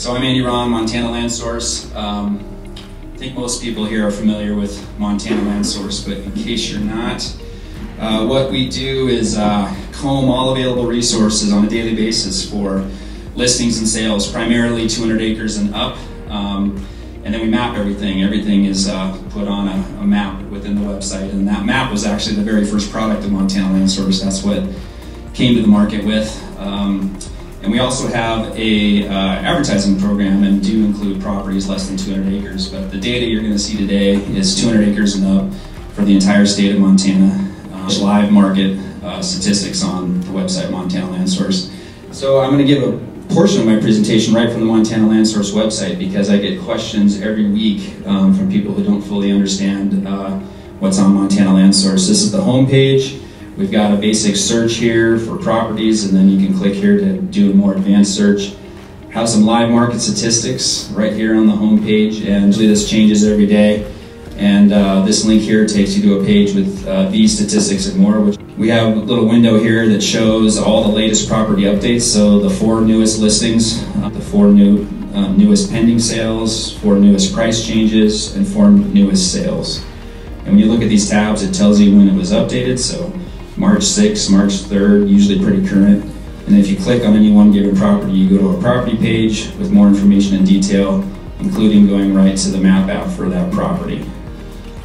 So I'm Andy Rahn, Montana Land Source. I think most people here are familiar with Montana Land Source, but in case you're not, what we do is comb all available resources on a daily basis for listings and sales, primarily 200 acres and up. And then we map everything. Everything is put on a map within the website, and that map was actually the very first product of Montana Land Source. That's what came to the market with. And we also have a advertising program and do include properties less than 200 acres. But the data you're going to see today is 200 acres and up for the entire state of Montana. Live market statistics on the website Montana Land Source. So I'm going to give a portion of my presentation right from the Montana Land Source website, because I get questions every week from people who don't fully understand what's on Montana Land Source. This is the home page. We've got a basic search here for properties, and then you can click here to do a more advanced search. Have some live market statistics right here on the home page, and usually this changes every day. And this link here takes you to a page with these statistics and more. We have a little window here that shows all the latest property updates. So the 4 newest listings, the 4 newest pending sales, 4 newest price changes, and 4 newest sales. And when you look at these tabs, it tells you when it was updated. So March 6th, March 3rd, usually pretty current. And if you click on any one given property, you go to a property page with more information and detail, including going right to the map app for that property.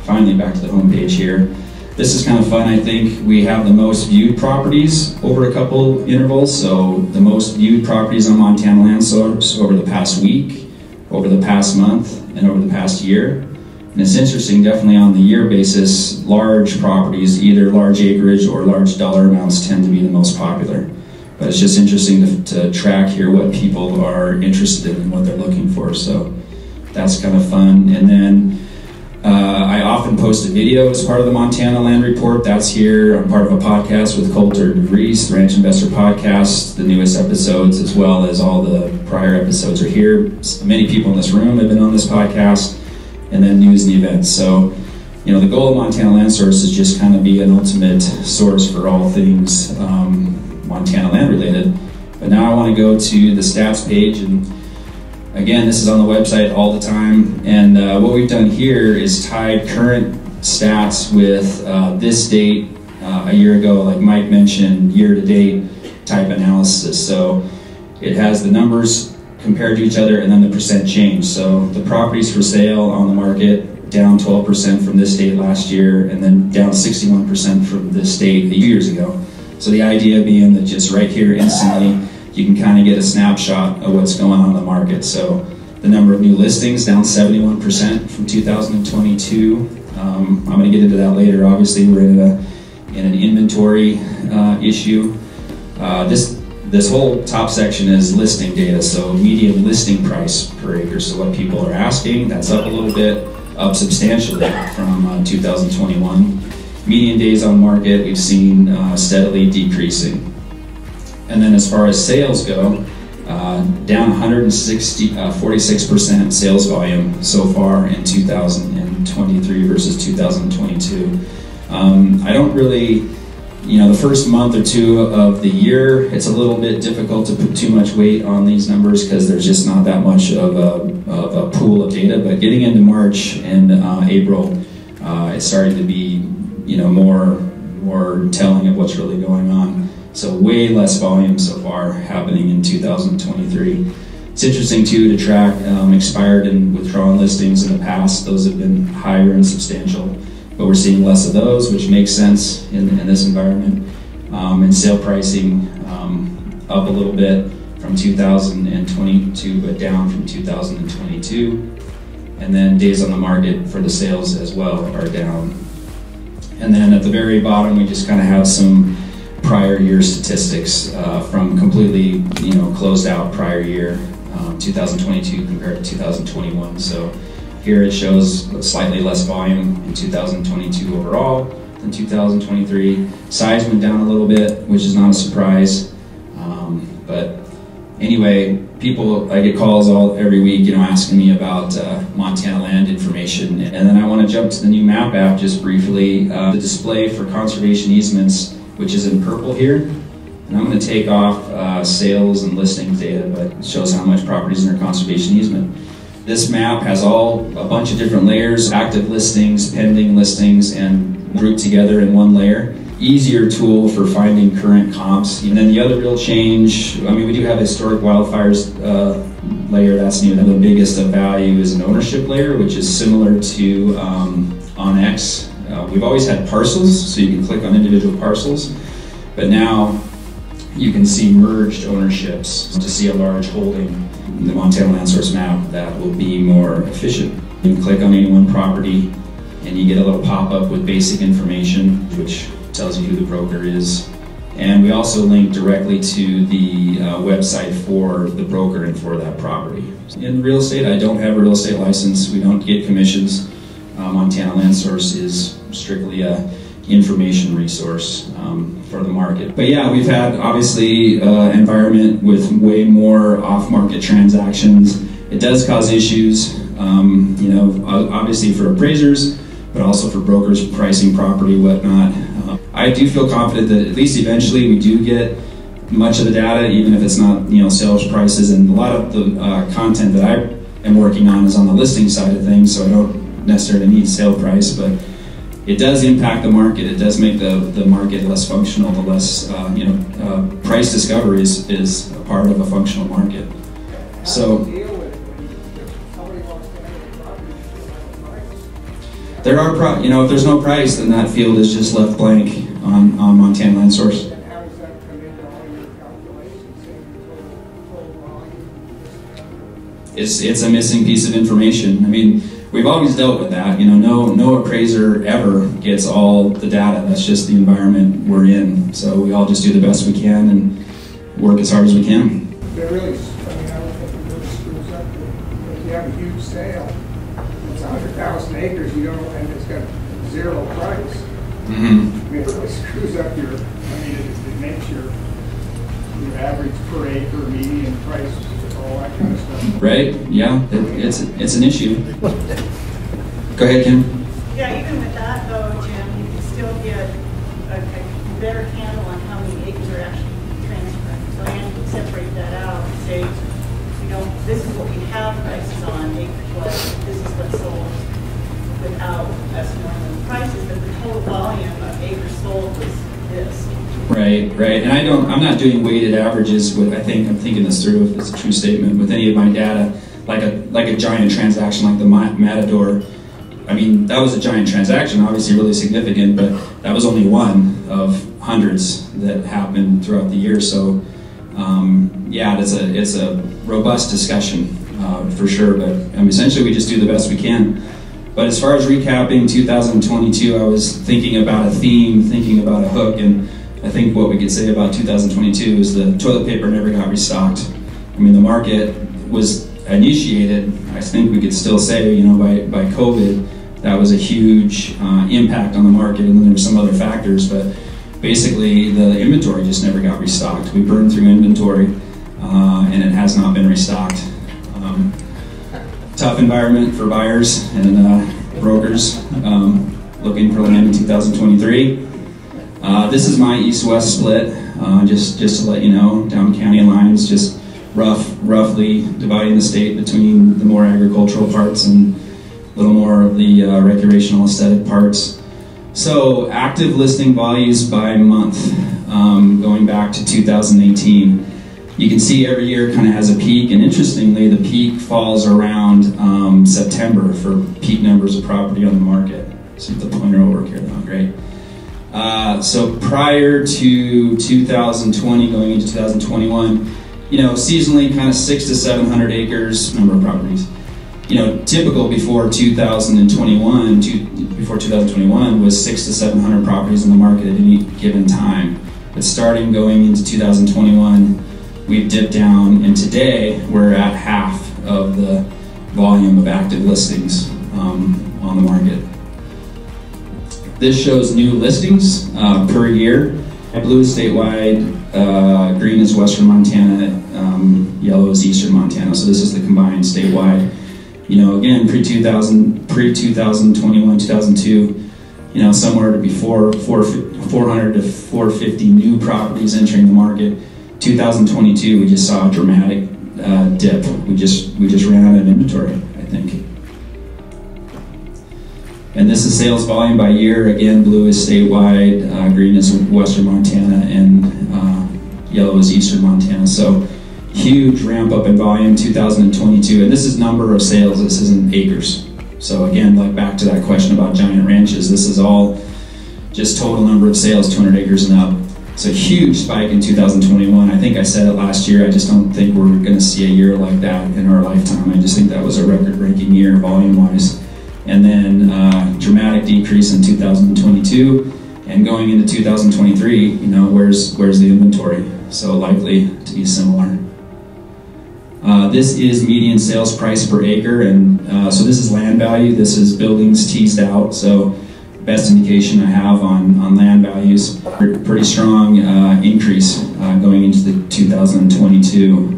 Finally, back to the home page here. This is kind of fun, I think. We have the most viewed properties over a couple intervals. So the most viewed properties on Montana Land Source over the past week, over the past month, and over the past year. And it's interesting, definitely on the year basis, large properties, either large acreage or large dollar amounts, tend to be the most popular. But it's just interesting to track here what people are interested in and what they're looking for. So that's kind of fun. And then I often post a video as part of the Montana Land Report. That's here. I'm part of a podcast with Coulter DeVries, the Ranch Investor Podcast. The newest episodes, as well as all the prior episodes, are here. Many people in this room have been on this podcast. And then news and events. So, you know, the goal of Montana Land Source is just kind of be an ultimate source for all things Montana land related. But now I want to go to the stats page, and again, this is on the website all the time. And what we've done here is tied current stats with this date a year ago, like Mike mentioned, year to date type analysis. So it has the numbers compared to each other, and then the percent change. So the properties for sale on the market down 12% from this date last year, and then down 61% from this date a few years ago. So the idea being that just right here instantly, you can kind of get a snapshot of what's going on in the market. So the number of new listings down 71% from 2022. I'm going to get into that later. Obviously, we're in an inventory issue. This whole top section is listing data, so median listing price per acre. So what people are asking, that's up a little bit, up substantially from 2021. Median days on market, we've seen steadily decreasing. And then as far as sales go, down 46% sales volume so far in 2023 versus 2022. I don't really, you know, the first month or two of the year, it's a little bit difficult to put too much weight on these numbers because there's just not that much of a pool of data. But getting into March and April, it's starting to be, you know, more telling of what's really going on. So way less volume so far happening in 2023. It's interesting too to track expired and withdrawn listings in the past. Those have been higher and substantial. But we're seeing less of those, which makes sense in this environment. And sale pricing up a little bit from 2022, but down from 2022. And then days on the market for the sales as well are down. And then at the very bottom, we just kind of have some prior year statistics from completely, you know, closed out prior year, 2022 compared to 2021. So here it shows slightly less volume in 2022 overall than 2023. Size went down a little bit, which is not a surprise. But anyway, I get calls every week, you know, asking me about Montana land information. And then I want to jump to the new map app just briefly. The display for conservation easements, which is in purple here, And I'm going to take off sales and listings data, but it shows how much property is under conservation easement. This map has a bunch of different layers, active listings, pending listings, and grouped together in one layer. Easier tool for finding current comps. And then the other real change, I mean, we do have historic wildfires layer, that's new. The biggest of value is an ownership layer, which is similar to OnX. We've always had parcels, so you can click on individual parcels, but now you can see merged ownerships to see a large holding in the Montana Land Source map that will be more efficient. You can click on any one property and you get a little pop-up with basic information, which tells you who the broker is. And we also link directly to the website for the broker and for that property. In real estate, I don't have a real estate license. We don't get commissions. Montana Land Source is strictly a information resource for the market. But yeah, we've had obviously environment with way more off-market transactions. It does cause issues, you know, obviously for appraisers, but also for brokers pricing property, whatnot. I do feel confident that at least eventually we do get much of the data, even if it's not, you know, sales prices. And a lot of the content that I am working on is on the listing side of things, so I don't necessarily need sale price, but it does impact the market. It does make the market less functional. The less, you know, price discovery is a part of a functional market. So there are, you know, if there's no price, then that field is just left blank on Montana Land Source. It's a missing piece of information. I mean, we've always dealt with that. You know, no appraiser ever gets all the data. That's just the environment we're in. So we all just do the best we can and work as hard as we can. They're really, I mean, I don't think it really screws up. If you have a huge sale, it's 100,000 acres, you don't, and it's got zero price. I mean, it really screws up your, I mean, it makes your average per acre, median price, all that kind of stuff. Right, yeah, it's an issue. Go ahead, Kim. Yeah, even with that though, Jim, you can still get a better handle on how many acres are actually transferred. So Andy can separate that out and say, you know, this is what we have prices on acre-wise, this is what's sold without us knowing the prices, but the total volume of acres sold was this. Right, and I'm not doing weighted averages with, I'm thinking this through if it's a true statement, with any of my data, like a giant transaction like the Matador. I mean, that was a giant transaction, obviously really significant, but that was only one of hundreds that happened throughout the year. So yeah, it's a robust discussion for sure, but essentially we just do the best we can. But as far as recapping 2022, I was thinking about a theme, thinking about a hook, and I think what we could say about 2022 is the toilet paper never got restocked. I mean, the market was initiated, I think we could still say, you know, by COVID. That was a huge impact on the market, and then there were some other factors, but basically the inventory just never got restocked. We burned through inventory, and it has not been restocked. Tough environment for buyers and brokers looking for land in 2023. This is my east-west split, just to let you know, down county lines, just roughly dividing the state between the more agricultural parts and a little more of the recreational aesthetic parts. So active listing values by month, going back to 2018. You can see every year kind of has a peak, and interestingly, the peak falls around September for peak numbers of property on the market. So the pointer will work here now, great. So prior to 2020, going into 2021, you know, seasonally kind of 600 to 700 acres, number of properties. You know, typical before 2021, was 600 to 700 properties in the market at any given time. But starting going into 2021, we've dipped down, and today we're at half of the volume of active listings on the market. This shows new listings per year. Blue is statewide, green is western Montana, yellow is eastern Montana. So this is the combined statewide. You know, again, pre-2021, 2002, you somewhere to be 400 to 450 new properties entering the market. 2022, we just saw a dramatic dip. We just ran out of inventory, I think. And this is sales volume by year. Again, blue is statewide, green is western Montana, and yellow is eastern Montana. So huge ramp up in volume 2022. And this is number of sales, this isn't acres. So again, like back to that question about giant ranches, this is all just total number of sales, 200 acres and up. So huge spike in 2021. I think I said it last year, I just don't think we're gonna see a year like that in our lifetime. I just think that was a record-breaking year volume-wise. And then dramatic decrease in 2022, and going into 2023, where's the inventory? So likely to be similar. This is median sales price per acre, and so this is land value. This is buildings teased out. So best indication I have on land values. Pretty strong increase going into the 2022.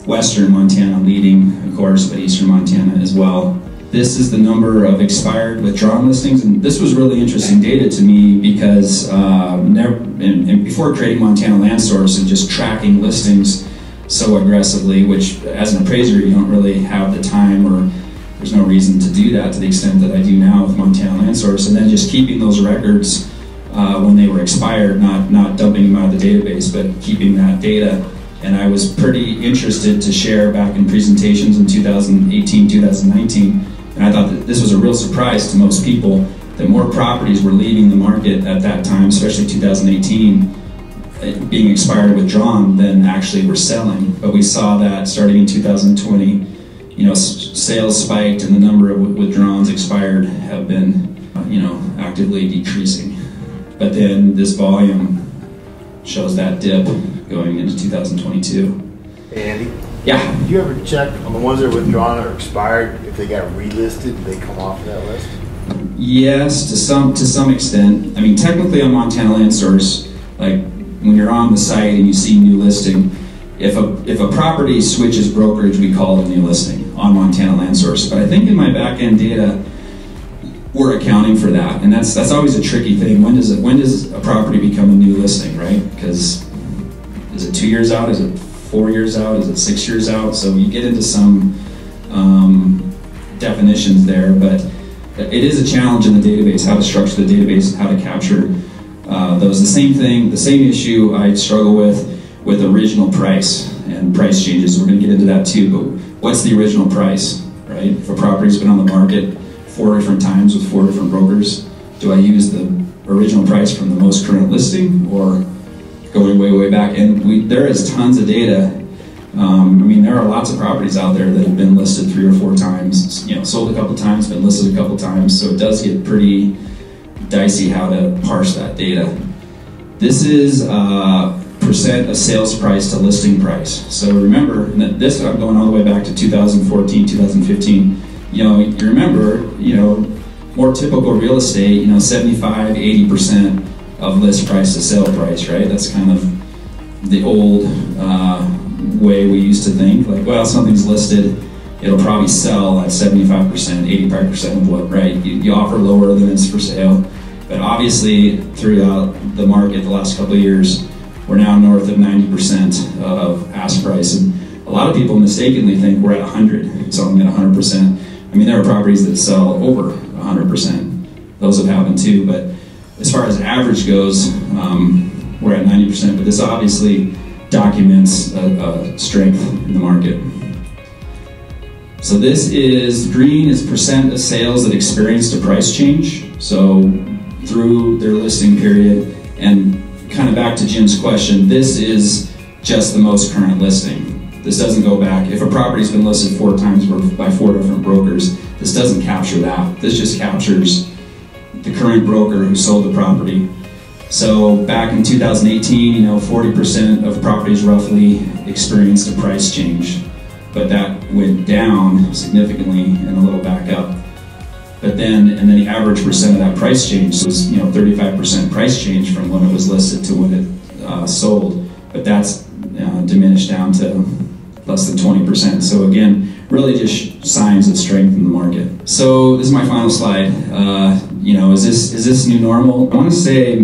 Western Montana leading, of course, but eastern Montana as well. This is the number of expired withdrawn listings, and this was really interesting data to me because before creating Montana Land Source and just tracking listings so aggressively, which as an appraiser you don't really have the time, or there's no reason to do that to the extent that I do now with Montana Land Source, and then just keeping those records when they were expired, not dumping them out of the database, but keeping that data. And I was pretty interested to share back in presentations in 2018, 2019, and I thought that this was a real surprise to most people, that more properties were leaving the market at that time, especially 2018, being expired or withdrawn than actually were selling. But we saw that starting in 2020, sales spiked and the number of withdrawals expired have been, actively decreasing. But then this volume shows that dip going into 2022. Hey Andy? Yeah. Did you ever check on the ones that are withdrawn or expired, if they got relisted, did they come off of that list? Yes, to some extent. I mean, technically on Montana Land Source, like when you're on the site and you see new listing, if a property switches brokerage, we call it a new listing on Montana Land Source. But I think in my back-end data, we're accounting for that, and that's always a tricky thing. When does a property become a new listing, right? Because is it 2 years out? Is it 4 years out? Is it 6 years out? So you get into some definitions there, but it is a challenge in the database, how to structure the database, how to capture those. The same issue I struggle with original price and price changes. We're going to get into that too, but what's the original price, right? If a property's been on the market 4 different times with 4 different brokers, do I use the original price from the most current listing, or going way back? And there is tons of data. There are lots of properties out there that have been listed 3 or 4 times, sold a couple times, been listed a couple times, so it does get pretty dicey how to parse that data. This is percent of sales price to listing price. So remember, this I'm going all the way back to 2014, 2015. You remember, more typical real estate, 75, 80% of list price to sale price, right? That's kind of the old way we used to think. Like, well, something's listed, it'll probably sell at 75%, 85% of what, right? You offer lower than it's for sale. But obviously, throughout the market the last couple of years, we're now north of 90% of ask price. And a lot of people mistakenly think we're at 100, selling at 100%. There are properties that sell over 100%. Those have happened too, but as far as average goes, we're at 90%, but this obviously documents a strength in the market. So this is, green is percent of sales that experienced a price change, so through their listing period. And kind of back to Jim's question, this is just the most current listing. This doesn't go back. If a property's been listed 4 times by 4 different brokers, this doesn't capture that. This just captures the current broker who sold the property. So back in 2018, 40% of properties roughly experienced a price change, but that went down significantly and a little back up. But then the average percent of that price change was 35% price change from when it was listed to when it sold, but that's diminished down to less than 20%. So again, really just signs of strength in the market. So this is my final slide. is this new normal? I want to say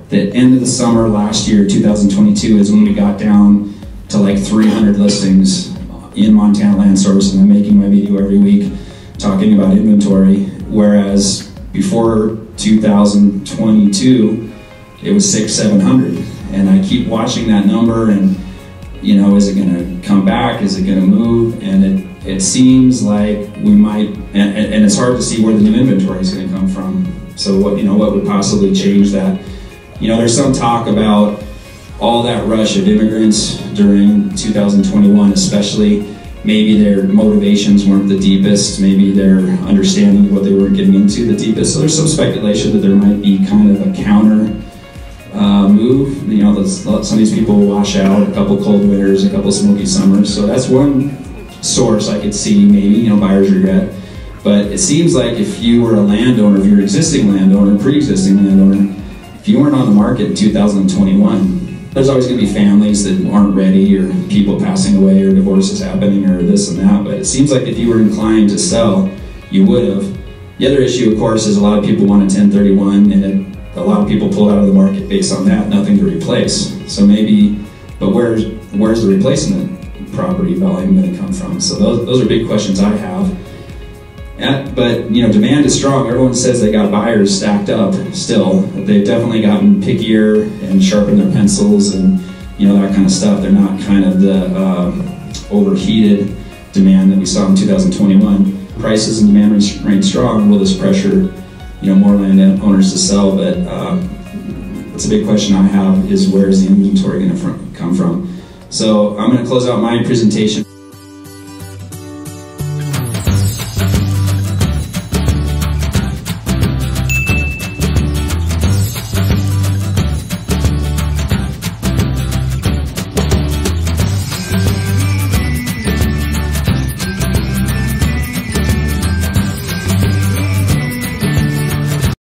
the end of the summer last year, 2022, is when we got down to like 300 listings in Montana Land Source, and I'm making my video every week talking about inventory, whereas before 2022, it was 600-700, and I keep watching that number, and is it going to come back? Is it going to move? And it seems like we might, and it's hard to see where the new inventory is going to come from. So what would possibly change that? There's some talk about all that rush of immigrants during 2021, especially. Maybe their motivations weren't the deepest, maybe their understanding of what they were getting into the deepest. So there's some speculation that there might be kind of a counter move. Some of these people will wash out, a couple cold winters, a couple smoky summers. So that's one source I could see, maybe, buyer's regret. But it seems like if you were a landowner, if you're an existing landowner, pre-existing landowner, if you weren't on the market in 2021, there's always going to be families that aren't ready, or people passing away, or divorces happening, or this and that. But it seems like if you were inclined to sell, you would have. The other issue, of course, is a lot of people want a 1031, and a lot of people pull out of the market based on that, nothing to replace. So maybe, but where's the replacement property volume going to come from? So those are big questions I have. But demand is strong. Everyone says they got buyers stacked up still. They've definitely gotten pickier and sharpened their pencils and that kind of stuff. They're not kind of the overheated demand that we saw in 2021. Prices and demand remain strong. Will this pressure more landowners to sell? But that's a big question I have, is where's the inventory going to come from? So I'm going to close out my presentation.